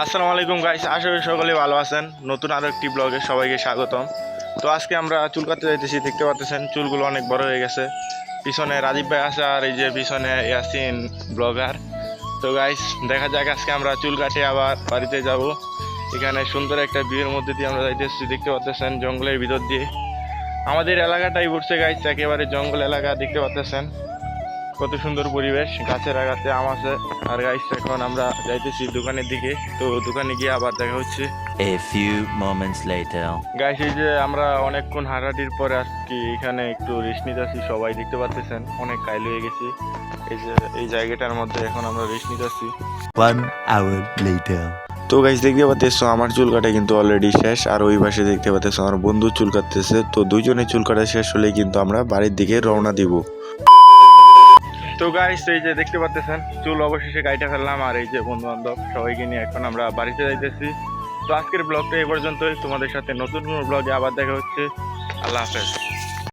আসসালামু আলাইকুম গাইস, আশা করি সকলে ভালো আছেন। নতুন আরো একটি ব্লগে সবাইকে স্বাগতম। তো আজকে আমরা চুল কাটতে যাইতেছি, দেখতে পাচ্ছেন চুলগুলো অনেক বড় হয়ে গেছে। পিছনে রাজীব ভাই আছে আর এই যে পিছনে ইয়াসিন ব্লগার। তো গাইস দেখা যাক, আজকে আমরা চুল কাটে আবার বাড়িতে যাব। এখানে সুন্দর একটা ভিউয়ের মধ্যে দিয়ে আমরা যাইতেছি, দেখতে পাচ্ছেন জঙ্গলের ভিতর দিয়ে। আমাদের এলাকাটাই পড়ছে গাইস, একেবারে জঙ্গল এলাকা, দেখতে পাচ্ছেন কত সুন্দর পরিবেশ, গাছের আগাতে আম আছে। আর গাইস এখন আমরা যাইতেছি দোকানের দিকে, তো দোকানে গিয়ে আবার দেখা হচ্ছে। A few moments later. Guys এই যে আমরা অনেকক্ষণ হাঁটাহাঁটির পরে আজকে এখানে একটু রেস্ট নিতেছি, সবাই দেখতে পাচ্ছেন অনেক কাইল হয়ে গেছি। এই যে এই জায়গাটার মধ্যে এখন আমরা রেস্ট নিতেছি। 1 hour later. তো গাইস দেখতে পাচ্ছ আমার চুল কাটা কিন্তু অলরেডি শেষ, আর ওই পাশে দেখতে পাচ্ছ আমার বন্ধু চুল কাটতেছে। তো দুইজনে চুল কাটা শেষ হলেই কিন্তু আমরা বাড়ির দিকে রওনা দিব। তো গাইস এই যে দেখতে পাচ্ছেন চুল অবশেষে কাইটা ফেললাম, আর এই যে বন্ধু বান্ধব সবাইকে নিয়ে এখন আমরা বাড়িতে যাইতেছি। তো আজকের ব্লগটা এই পর্যন্তই, তোমাদের সাথে নতুন কোনো ব্লগে আবার দেখা হচ্ছে। আল্লাহ হাফেজ।